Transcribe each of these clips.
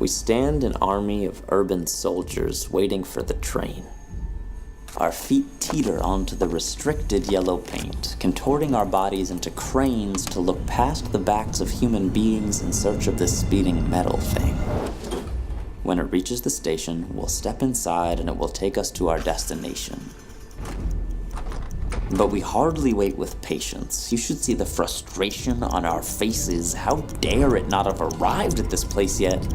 We stand an army of urban soldiers waiting for the train. Our feet teeter onto the restricted yellow paint, contorting our bodies into cranes to look past the backs of human beings in search of this speeding metal thing. When it reaches the station, we'll step inside and it will take us to our destination. But we hardly wait with patience. You should see the frustration on our faces. How dare it not have arrived at this place yet?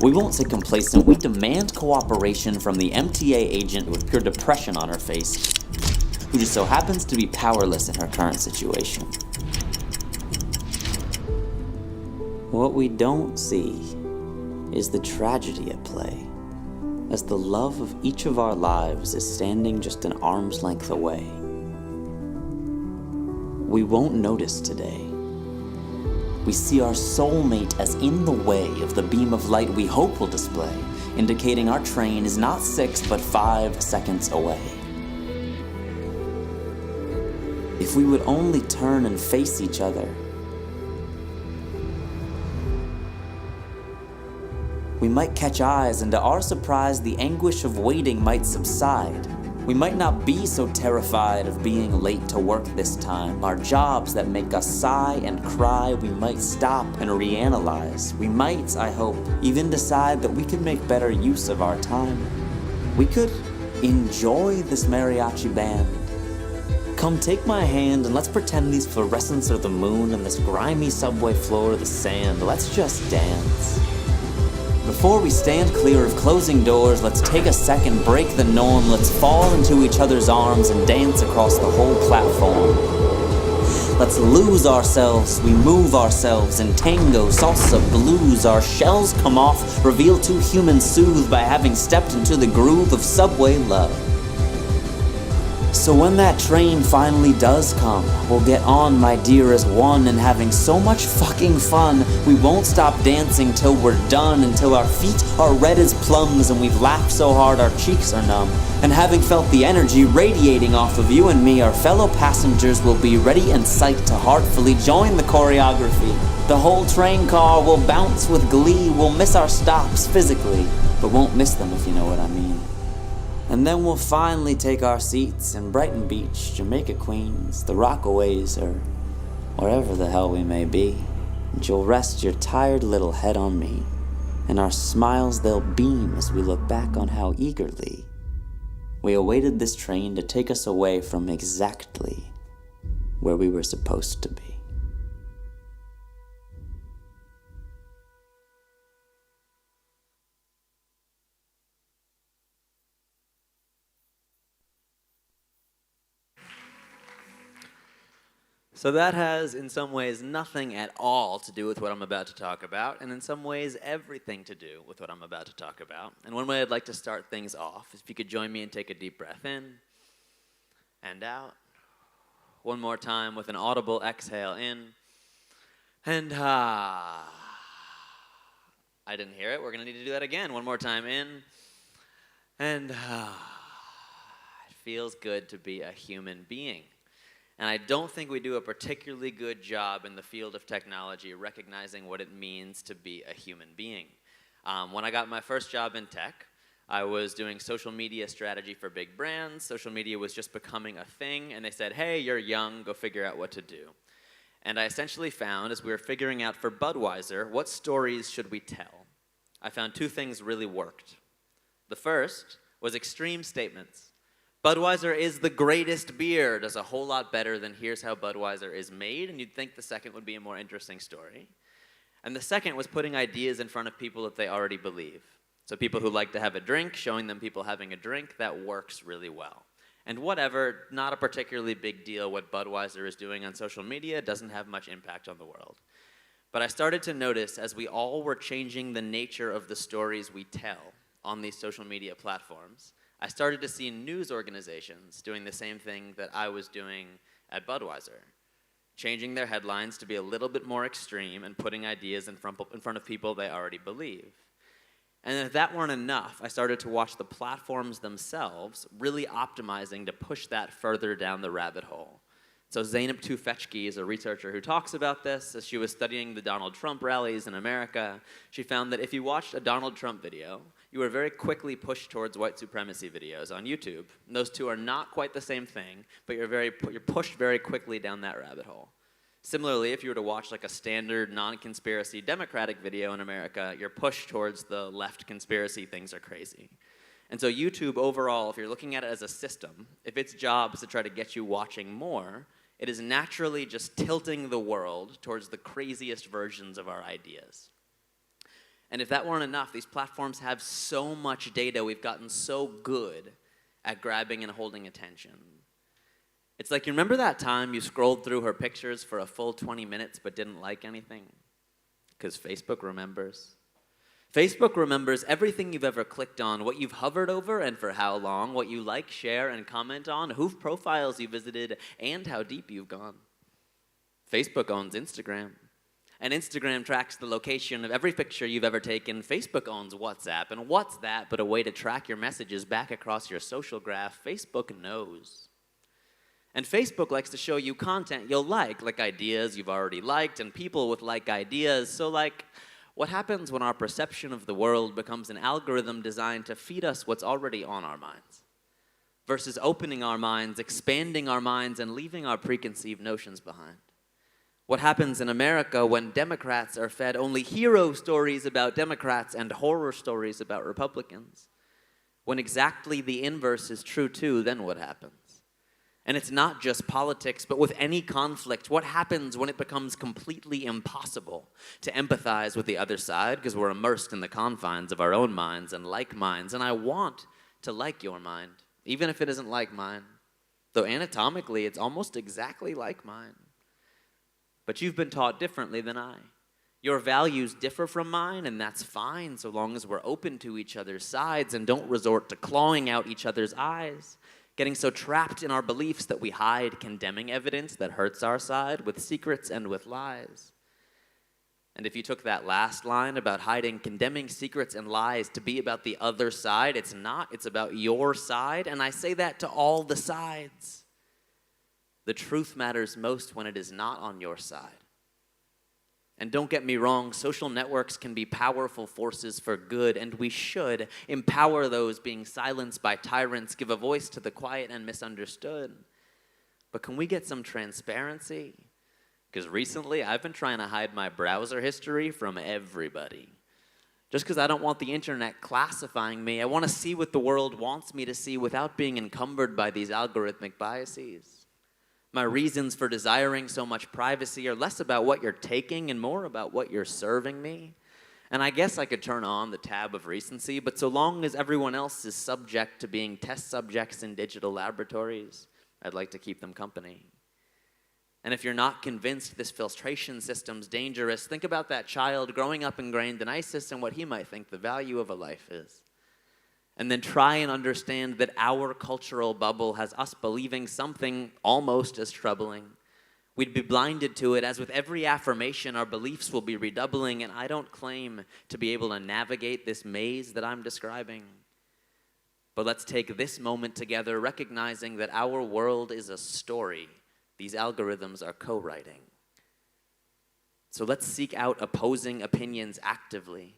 We won't sit complacent. We demand cooperation from the MTA agent with pure depression on her face, who just so happens to be powerless in her current situation. What we don't see is the tragedy at play, as the love of each of our lives is standing just an arm's length away. We won't notice today. We see our soulmate as in the way of the beam of light we hope will display, indicating our train is not 6 but 5 seconds away. If we would only turn and face each other, we might catch eyes, and to our surprise, the anguish of waiting might subside. We might not be so terrified of being late to work this time. Our jobs that make us sigh and cry, we might stop and reanalyze. We might, I hope, even decide that we could make better use of our time. We could enjoy this mariachi band. Come take my hand and let's pretend these fluorescents are the moon and this grimy subway floor the sand. Let's just dance. Before we stand clear of closing doors, let's take a second, break the norm, let's fall into each other's arms and dance across the whole platform. Let's lose ourselves, we move ourselves in tango, salsa, blues. Our shells come off, revealed too human soothed by having stepped into the groove of subway love. So when that train finally does come, we'll get on, my dear, as one and having so much fucking fun, we won't stop dancing till we're done, until our feet are red as plums and we've laughed so hard our cheeks are numb. And having felt the energy radiating off of you and me, our fellow passengers will be ready and psyched to heartfully join the choreography. The whole train car will bounce with glee, we'll miss our stops physically, but won't miss them if you know what I mean. And then we'll finally take our seats in Brighton Beach, Jamaica, Queens, the Rockaways, or wherever the hell we may be. And you'll rest your tired little head on me, and our smiles they'll beam as we look back on how eagerly we awaited this train to take us away from exactly where we were supposed to be. So that has, in some ways, nothing at all to do with what I'm about to talk about, and in some ways, everything to do with what I'm about to talk about. And one way I'd like to start things off is if you could join me and take a deep breath in and out. One more time with an audible exhale in and I didn't hear it. We're going to need to do that again. One more time in and It feels good to be a human being. And I don't think we do a particularly good job in the field of technology recognizing what it means to be a human being. When I got my first job in tech, I was doing social media strategy for big brands. Social media was just becoming a thing, and they said, hey, you're young, go figure out what to do. And I essentially found, as we were figuring out for Budweiser, what stories should we tell? I found two things really worked. The first was extreme statements. Budweiser is the greatest beer does a whole lot better than here's how Budweiser is made, and you'd think the second would be a more interesting story. And the second was putting ideas in front of people that they already believe. So people who like to have a drink, showing them people having a drink, that works really well. And whatever, not a particularly big deal what Budweiser is doing on social media, doesn't have much impact on the world. But I started to notice as we all were changing the nature of the stories we tell on these social media platforms, I started to see news organizations doing the same thing that I was doing at Budweiser, changing their headlines to be a little bit more extreme and putting ideas in front of people they already believe. And if that weren't enough, I started to watch the platforms themselves really optimizing to push that further down the rabbit hole. So Zeynep Tufekci is a researcher who talks about this. As she was studying the Donald Trump rallies in America, she found that if you watched a Donald Trump video, you were very quickly pushed towards white supremacy videos on YouTube. And those two are not quite the same thing, but you're pushed very quickly down that rabbit hole. Similarly, if you were to watch like a standard non-conspiracy Democratic video in America, you're pushed towards the left conspiracy things are crazy. And so YouTube overall, if you're looking at it as a system, if its job is to try to get you watching more, it is naturally just tilting the world towards the craziest versions of our ideas. And if that weren't enough, these platforms have so much data, we've gotten so good at grabbing and holding attention. It's like, you remember that time you scrolled through her pictures for a full 20 minutes but didn't like anything? Because Facebook remembers. Facebook remembers everything you've ever clicked on, what you've hovered over and for how long, what you like, share, and comment on, whose profiles you visited, and how deep you've gone. Facebook owns Instagram. And Instagram tracks the location of every picture you've ever taken. Facebook owns WhatsApp. And what's that but a way to track your messages back across your social graph? Facebook knows. And Facebook likes to show you content you'll like ideas you've already liked and people with like ideas. So like, what happens when our perception of the world becomes an algorithm designed to feed us what's already on our minds, versus opening our minds, expanding our minds, and leaving our preconceived notions behind? What happens in America when Democrats are fed only hero stories about Democrats and horror stories about Republicans? When exactly the inverse is true too, then what happens? And it's not just politics, but with any conflict, what happens when it becomes completely impossible to empathize with the other side because we're immersed in the confines of our own minds and like minds? And I want to like your mind, even if it isn't like mine, though anatomically it's almost exactly like mine. But you've been taught differently than I. Your values differ from mine, and that's fine so long as we're open to each other's sides and don't resort to clawing out each other's eyes, getting so trapped in our beliefs that we hide condemning evidence that hurts our side with secrets and with lies. And if you took that last line about hiding condemning secrets and lies to be about the other side, it's not. It's about your side, and I say that to all the sides. The truth matters most when it is not on your side. And don't get me wrong, social networks can be powerful forces for good, and we should empower those being silenced by tyrants, give a voice to the quiet and misunderstood. But can we get some transparency? Because recently I've been trying to hide my browser history from everybody. Just because I don't want the internet classifying me, I want to see what the world wants me to see without being encumbered by these algorithmic biases. My reasons for desiring so much privacy are less about what you're taking and more about what you're serving me. And I guess I could turn on the tab of recency, but so long as everyone else is subject to being test subjects in digital laboratories, I'd like to keep them company. And if you're not convinced this filtration system's dangerous, think about that child growing up ingrained in ISIS and what he might think the value of a life is. And then try and understand that our cultural bubble has us believing something almost as troubling. We'd be blinded to it, as with every affirmation, our beliefs will be redoubling, and I don't claim to be able to navigate this maze that I'm describing. But let's take this moment together, recognizing that our world is a story these algorithms are co-writing. So let's seek out opposing opinions actively.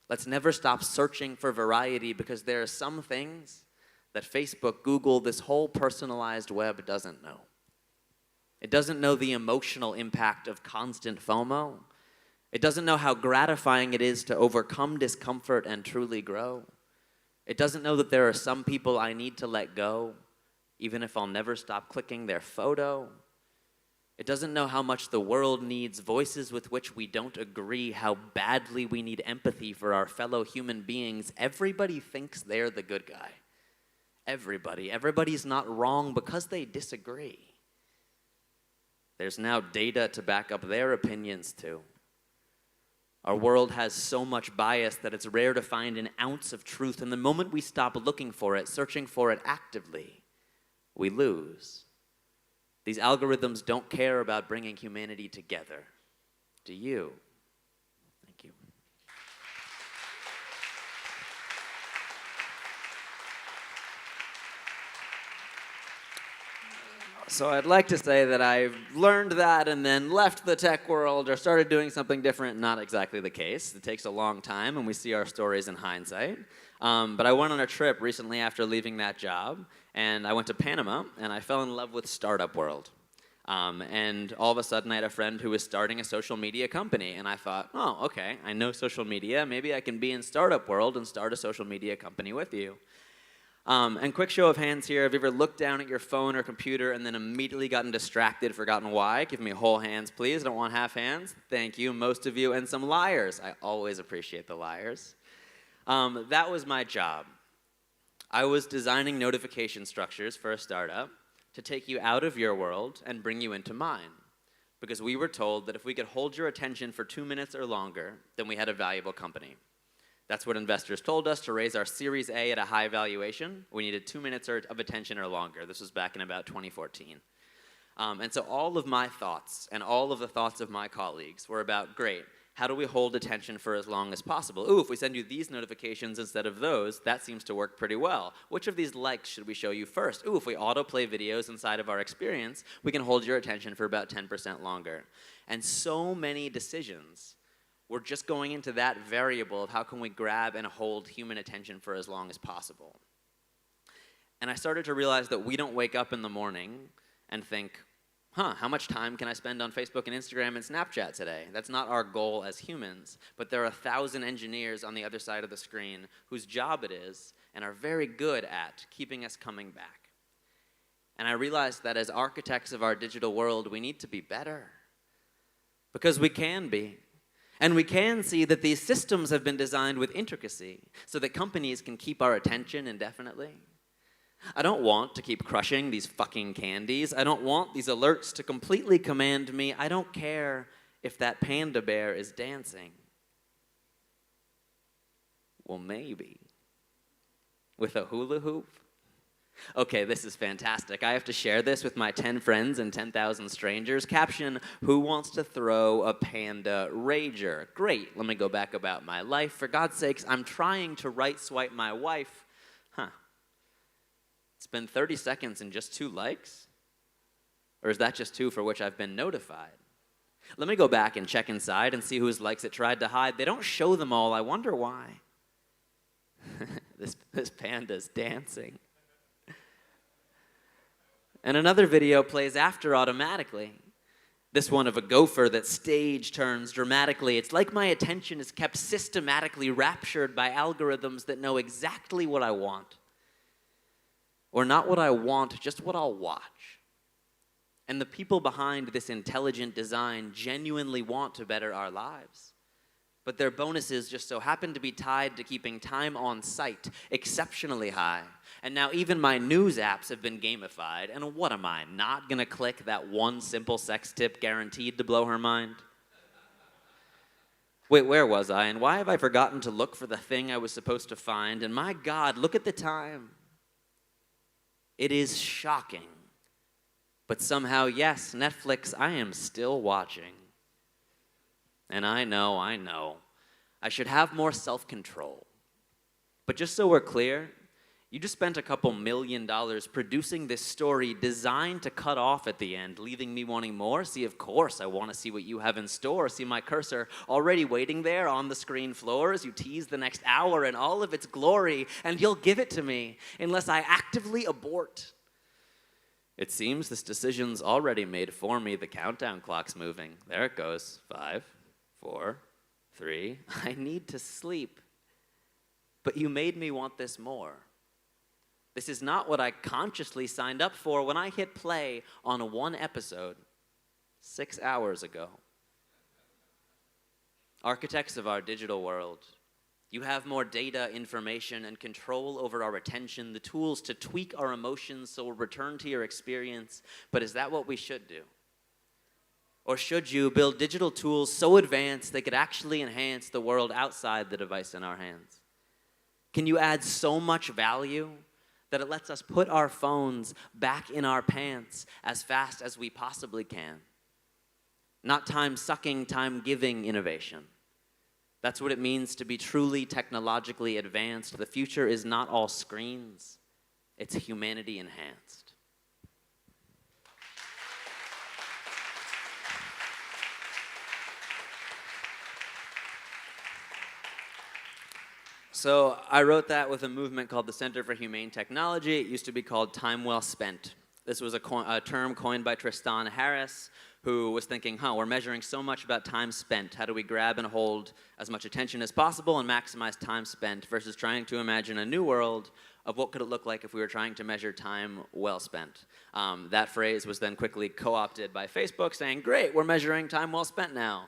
Let's never stop searching for variety, because there are some things that Facebook, Google, this whole personalized web doesn't know. It doesn't know the emotional impact of constant FOMO. It doesn't know how gratifying it is to overcome discomfort and truly grow. It doesn't know that there are some people I need to let go, even if I'll never stop clicking their photo. It doesn't know how much the world needs voices with which we don't agree, how badly we need empathy for our fellow human beings. Everybody thinks they're the good guy. Everybody. Everybody's not wrong because they disagree. There's now data to back up their opinions too. Our world has so much bias that it's rare to find an ounce of truth, and the moment we stop looking for it, searching for it actively, we lose. These algorithms don't care about bringing humanity together. Do you? Thank you. So I'd like to say that I've learned that and then left the tech world or started doing something different. Not exactly the case. It takes a long time, and we see our stories in hindsight. But I went on a trip recently after leaving that job, and I went to Panama, and I fell in love with startup world. And all of a sudden, I had a friend who was starting a social media company, and I thought, oh, okay, I know social media. Maybe I can be in startup world and start a social media company with you. And quick show of hands here, have you ever looked down at your phone or computer and then immediately gotten distracted, forgotten why? Give me whole hands, please. I don't want half hands. Thank you, most of you. And some liars. I always appreciate the liars. That was my job. I was designing notification structures for a startup to take you out of your world and bring you into mine. Because we were told that if we could hold your attention for 2 minutes or longer, then we had a valuable company. That's what investors told us. To raise our Series A at a high valuation, we needed 2 minutes of attention or longer. This was back in about 2014. And so all of my thoughts and all of the thoughts of my colleagues were about, great, how do we hold attention for as long as possible? Ooh, if we send you these notifications instead of those, that seems to work pretty well. Which of these likes should we show you first? Ooh, if we autoplay videos inside of our experience, we can hold your attention for about 10% longer. And so many decisions we're just going into that variable of how can we grab and hold human attention for as long as possible. And I started to realize that we don't wake up in the morning and think, how much time can I spend on Facebook and Instagram and Snapchat today? That's not our goal as humans, but there are 1,000 engineers on the other side of the screen whose job it is and are very good at keeping us coming back. And I realized that as architects of our digital world, we need to be better. Because we can be. And we can see that these systems have been designed with intricacy so that companies can keep our attention indefinitely. I don't want to keep crushing these fucking candies. I don't want these alerts to completely command me. I don't care if that panda bear is dancing. Well, maybe. With a hula hoop? Okay, this is fantastic. I have to share this with my 10 friends and 10,000 strangers. Caption, who wants to throw a panda rager? Great, let me go back about my life. For God's sakes, I'm trying to right swipe my wife. It's been 30 seconds and just 2 likes? Or is that just 2 for which I've been notified? Let me go back and check inside and see whose likes it tried to hide. They don't show them all. I wonder why. This panda's dancing. And another video plays after automatically. This one of a gopher that stage turns dramatically. It's like my attention is kept systematically raptured by algorithms that know exactly what I want. Or not what I want, just what I'll watch. And the people behind this intelligent design genuinely want to better our lives. But their bonuses just so happen to be tied to keeping time on site exceptionally high. And now even my news apps have been gamified. And what am I, not gonna click that one simple sex tip guaranteed to blow her mind? Wait, where was I? And why have I forgotten to look for the thing I was supposed to find? And my God, look at the time. It is shocking. But somehow, yes, Netflix, I am still watching. And I know. I should have more self-control. But just so we're clear, you just spent a couple $1 million producing this story designed to cut off at the end, leaving me wanting more. See, of course, I want to see what you have in store. See my cursor already waiting there on the screen floor as you tease the next hour in all of its glory, and you'll give it to me unless I actively abort. It seems this decision's already made for me. The countdown clock's moving. There it goes. 5, 4, 3. I need to sleep. But you made me want this more. This is not what I consciously signed up for when I hit play on one episode 6 hours ago. Architects of our digital world, you have more data, information, and control over our attention, the tools to tweak our emotions so we'll return to your experience. But is that what we should do? Or should you build digital tools so advanced they could actually enhance the world outside the device in our hands? Can you add so much value that it lets us put our phones back in our pants as fast as we possibly can? Not time-sucking, time-giving innovation. That's what it means to be truly technologically advanced. The future is not all screens. It's humanity enhanced. So I wrote that with a movement called the Center for Humane Technology. It used to be called Time Well Spent. This was a term coined by Tristan Harris, who was thinking, we're measuring so much about time spent. How do we grab and hold as much attention as possible and maximize time spent versus trying to imagine a new world of what could it look like if we were trying to measure time well spent. That phrase was then quickly co-opted by Facebook saying, great, we're measuring time well spent now.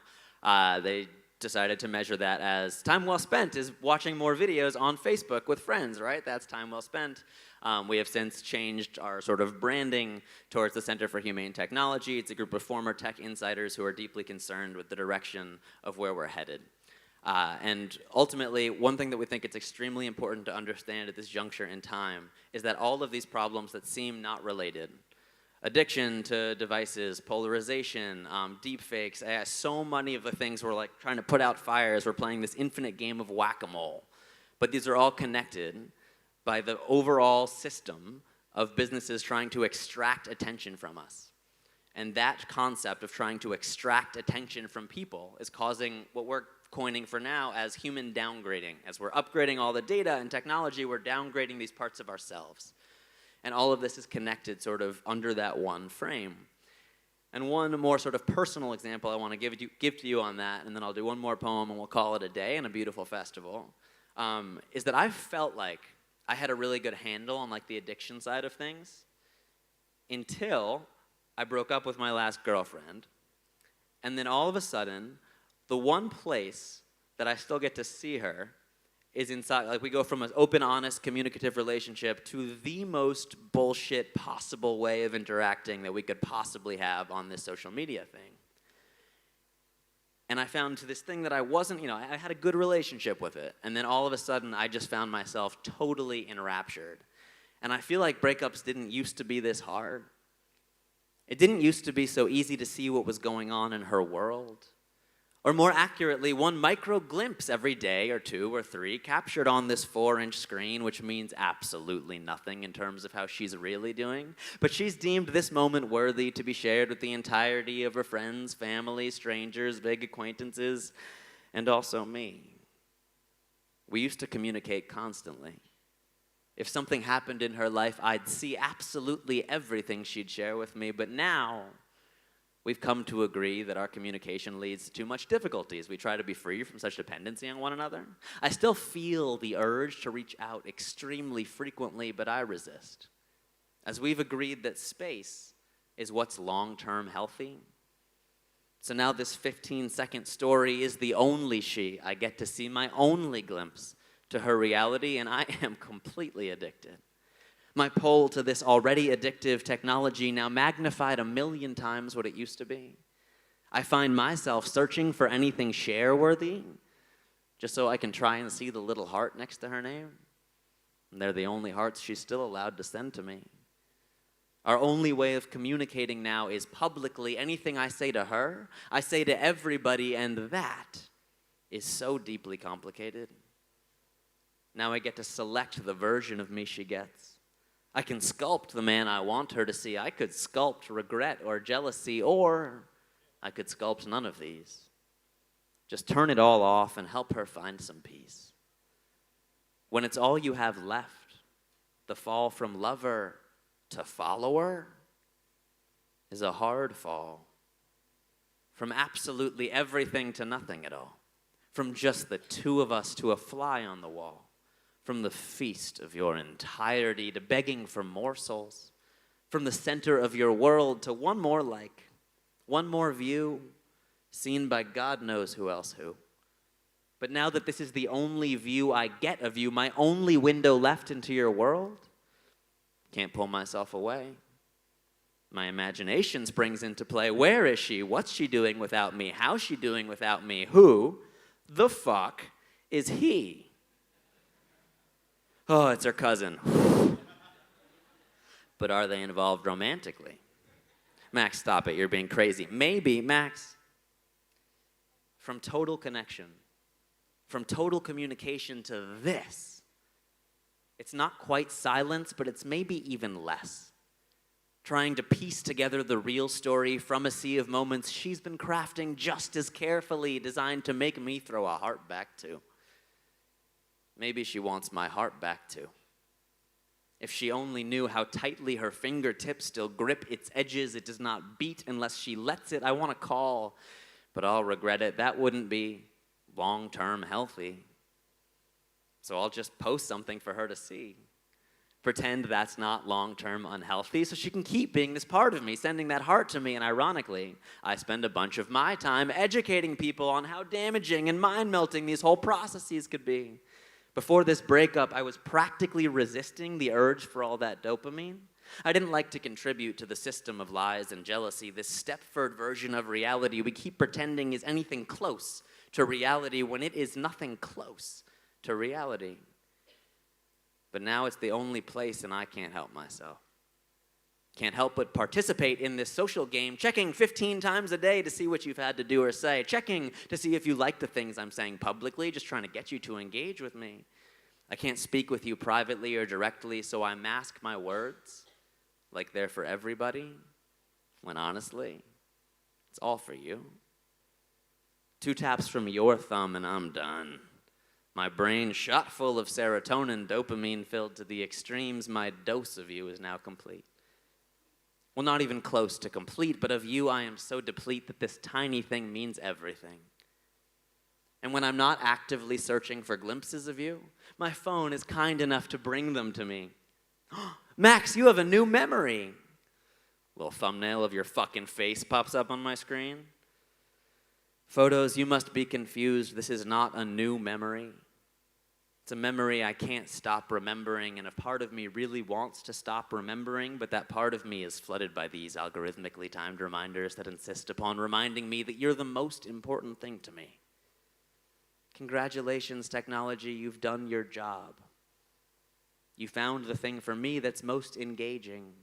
They decided to measure that as time well spent is watching more videos on Facebook with friends, right? That's time well spent. We have since changed our sort of branding towards the Center for Humane Technology. It's a group of former tech insiders who are deeply concerned with the direction of where we're headed. And ultimately, one thing that we think it's extremely important to understand at this juncture in time is that all of these problems that seem not related, addiction to devices, polarization, deepfakes, so many of the things we're like trying to put out fires, we're playing this infinite game of whack-a-mole. But these are all connected by the overall system of businesses trying to extract attention from us. And that concept of trying to extract attention from people is causing what we're coining for now as human downgrading. As we're upgrading all the data and technology, we're downgrading these parts of ourselves. And all of this is connected sort of under that one frame. And one more sort of personal example I want to give to you on that, and then I'll do one more poem and we'll call it a day and a beautiful festival, is that I've felt like I had a really good handle on like the addiction side of things until I broke up with my last girlfriend. And then all of a sudden, the one place that I still get to see her is inside, like we go from an open, honest, communicative relationship to the most bullshit possible way of interacting that we could possibly have on this social media thing. And I found this thing that I wasn't, I had a good relationship with it. And then all of a sudden, I just found myself totally enraptured. And I feel like breakups didn't used to be this hard. It didn't used to be so easy to see what was going on in her world. Or more accurately, one micro glimpse every day or 2 or 3 captured on this 4-inch screen, which means absolutely nothing in terms of how she's really doing. But she's deemed this moment worthy to be shared with the entirety of her friends, family, strangers, big acquaintances, and also me. We used to communicate constantly. If something happened in her life, I'd see absolutely everything she'd share with me, but now we've come to agree that our communication leads to too much difficulties. We try to be free from such dependency on one another. I still feel the urge to reach out extremely frequently, but I resist. As we've agreed that space is what's long-term healthy. So now this 15-second story is the only she. I get to see my only glimpse to her reality, and I am completely addicted. My pull to this already addictive technology now magnified 1,000,000 times what it used to be. I find myself searching for anything share-worthy just so I can try and see the little heart next to her name. And they're the only hearts she's still allowed to send to me. Our only way of communicating now is publicly. Anything I say to her, I say to everybody, and that is so deeply complicated. Now I get to select the version of me she gets. I can sculpt the man I want her to see. I could sculpt regret or jealousy, or I could sculpt none of these. Just turn it all off and help her find some peace. When it's all you have left, the fall from lover to follower is a hard fall. From absolutely everything to nothing at all. From just the 2 of us to a fly on the wall. From the feast of your entirety to begging for morsels. From the center of your world to one more like, one more view, seen by God knows who else who. But now that this is the only view I get of you, my only window left into your world, can't pull myself away. My imagination springs into play. Where is she? What's she doing without me? How's she doing without me? Who the fuck is he? Oh, it's her cousin. But are they involved romantically? Max, stop it. You're being crazy. Maybe, Max. From total connection, from total communication to this, it's not quite silence, but it's maybe even less. Trying to piece together the real story from a sea of moments she's been crafting just as carefully, designed to make me throw a heart back to. Maybe she wants my heart back too. If she only knew how tightly her fingertips still grip its edges, it does not beat unless she lets it. I want to call, but I'll regret it. That wouldn't be long-term healthy. So I'll just post something for her to see. Pretend that's not long-term unhealthy so she can keep being this part of me, sending that heart to me. And ironically, I spend a bunch of my time educating people on how damaging and mind-melting these whole processes could be. Before this breakup, I was practically resisting the urge for all that dopamine. I didn't like to contribute to the system of lies and jealousy, this Stepford version of reality we keep pretending is anything close to reality when it is nothing close to reality. But now it's the only place and I can't help myself. Can't help but participate in this social game, checking 15 times a day to see what you've had to do or say, checking to see if you like the things I'm saying publicly, just trying to get you to engage with me. I can't speak with you privately or directly, so I mask my words like they're for everybody, when honestly, it's all for you. 2 taps from your thumb and I'm done. My brain shot full of serotonin, dopamine filled to the extremes. My dose of you is now complete. Well, not even close to complete, but of you I am so deplete that this tiny thing means everything. And when I'm not actively searching for glimpses of you, my phone is kind enough to bring them to me. Max, you have a new memory. Little thumbnail of your fucking face pops up on my screen. Photos, you must be confused. This is not a new memory. It's a memory I can't stop remembering, and a part of me really wants to stop remembering, but that part of me is flooded by these algorithmically timed reminders that insist upon reminding me that you're the most important thing to me. Congratulations, technology, you've done your job. You found the thing for me that's most engaging.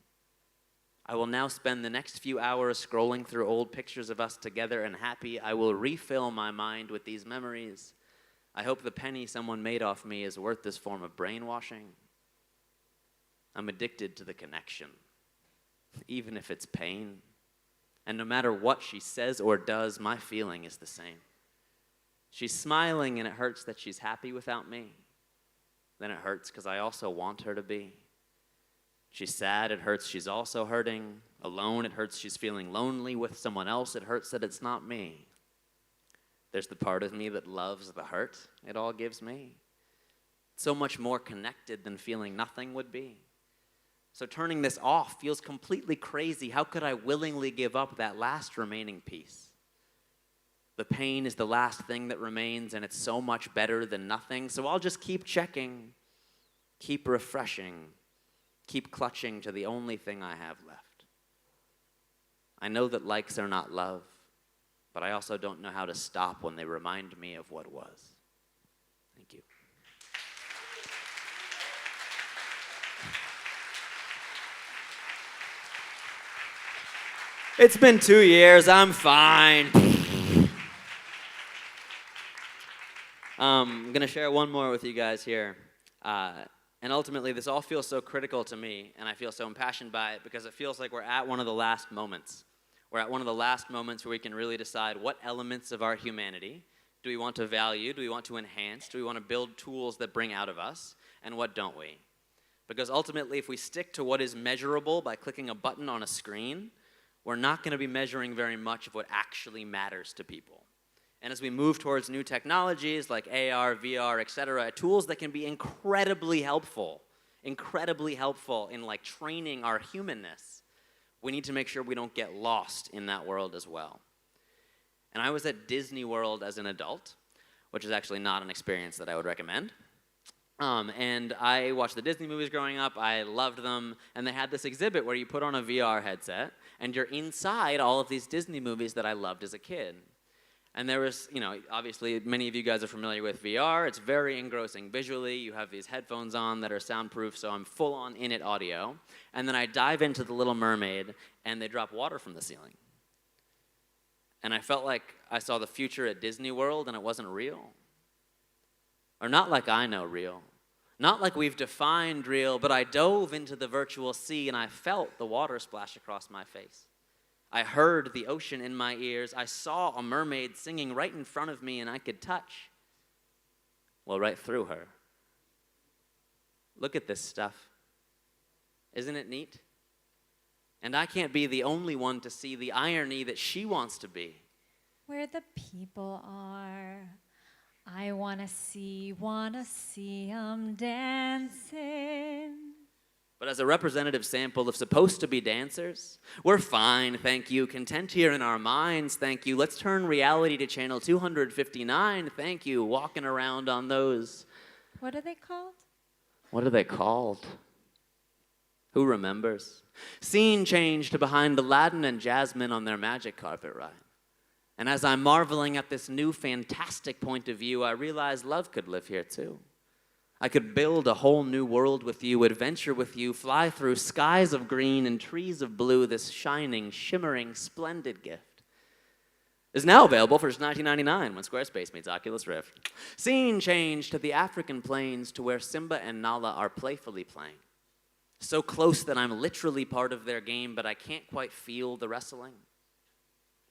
I will now spend the next few hours scrolling through old pictures of us together and happy. I will refill my mind with these memories. I hope the penny someone made off me is worth this form of brainwashing. I'm addicted to the connection, even if it's pain. And no matter what she says or does, my feeling is the same. She's smiling and it hurts that she's happy without me. Then it hurts because I also want her to be. She's sad, it hurts she's also hurting. Alone, it hurts she's feeling lonely. With someone else, it hurts that it's not me. There's the part of me that loves the hurt it all gives me. So much more connected than feeling nothing would be. So turning this off feels completely crazy. How could I willingly give up that last remaining piece? The pain is the last thing that remains, and it's so much better than nothing. So I'll just keep checking, keep refreshing, keep clutching to the only thing I have left. I know that likes are not love, but I also don't know how to stop when they remind me of what was. Thank you. It's been 2 years, I'm fine. I'm going to share one more with you guys here. And ultimately, this all feels so critical to me, and I feel so impassioned by it because it feels like we're at one of the last moments. We're at one of the last moments where we can really decide what elements of our humanity do we want to value, do we want to enhance, do we want to build tools that bring out of us, and what don't we? Because ultimately, if we stick to what is measurable by clicking a button on a screen, we're not going to be measuring very much of what actually matters to people. And as we move towards new technologies like AR, VR, etc., tools that can be incredibly helpful in like training our humanness, we need to make sure we don't get lost in that world as well. And I was at Disney World as an adult, which is actually not an experience that I would recommend. And I watched the Disney movies growing up. I loved them. And they had this exhibit where you put on a VR headset, and you're inside all of these Disney movies that I loved as a kid. And there was, obviously many of you guys are familiar with VR. It's very engrossing visually. You have these headphones on that are soundproof, so I'm full on in it audio. And then I dive into The Little Mermaid, and they drop water from the ceiling. And I felt like I saw the future at Disney World, and it wasn't real. Or not like I know real. Not like we've defined real, but I dove into the virtual sea, and I felt the water splash across my face. I heard the ocean in my ears. I saw a mermaid singing right in front of me, and I could touch, well, right through her, Look at this stuff. Isn't it neat? And I can't be the only one to see the irony that she wants to be. Where the people are, I wanna see 'em dancing. But as a representative sample of supposed to be dancers, we're fine, thank you. Content here in our minds, thank you. Let's turn reality to channel 259, thank you. Walking around on those. What are they called? What are they called? Who remembers? Scene change to behind Aladdin and Jasmine on their magic carpet ride. And as I'm marveling at this new fantastic point of view, I realize love could live here too. I could build a whole new world with you, adventure with you, fly through skies of green and trees of blue, this shining, shimmering, splendid gift. Is now available for just $19.99 when Squarespace meets Oculus Rift. Scene change to the African plains to where Simba and Nala are playfully playing. So close that I'm literally part of their game, but I can't quite feel the wrestling.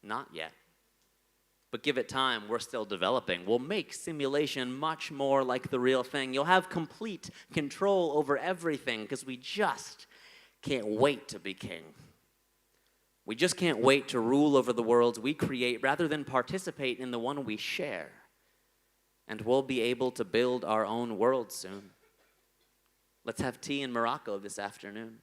Not yet. But give it time, we're still developing. We'll make simulation much more like the real thing. You'll have complete control over everything because we just can't wait to be king. We just can't wait to rule over the worlds we create rather than participate in the one we share. And we'll be able to build our own world soon. Let's have tea in Morocco this afternoon.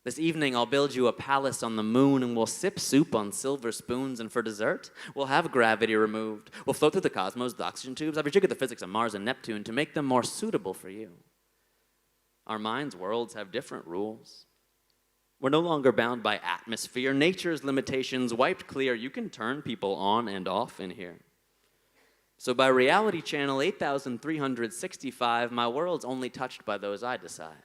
This evening, I'll build you a palace on the moon, and we'll sip soup on silver spoons, and for dessert, we'll have gravity removed. We'll float through the cosmos, the oxygen tubes, I've rejiggered the physics of Mars and Neptune to make them more suitable for you. Our minds' worlds have different rules. We're no longer bound by atmosphere. Nature's limitations wiped clear. You can turn people on and off in here. So by reality channel 8365, my world's only touched by those I decide.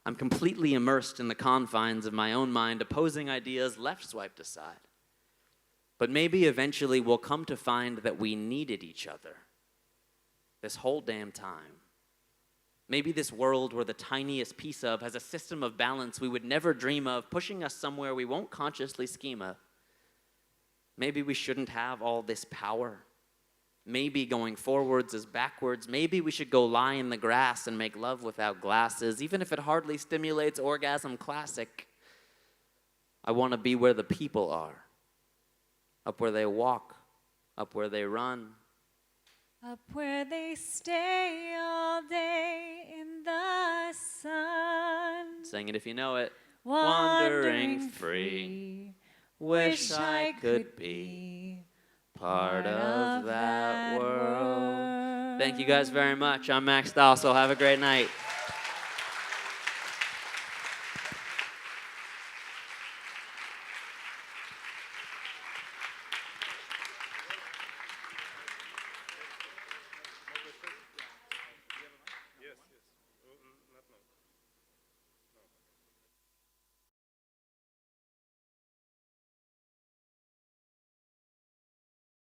I'm completely immersed in the confines of my own mind, opposing ideas left swiped aside. But maybe eventually we'll come to find that we needed each other this whole damn time. Maybe this world we're the tiniest piece of has a system of balance we would never dream of, pushing us somewhere we won't consciously scheme of. Maybe we shouldn't have all this power. Maybe going forwards is backwards. Maybe we should go lie in the grass and make love without glasses, even if it hardly stimulates orgasm classic. I want to be where the people are, up where they walk, up where they run. Up where they stay all day in the sun. Sing it if you know it. Wandering free. Wish I could be part of that world. Thank you guys very much. I'm Max Stossel. Have a great night.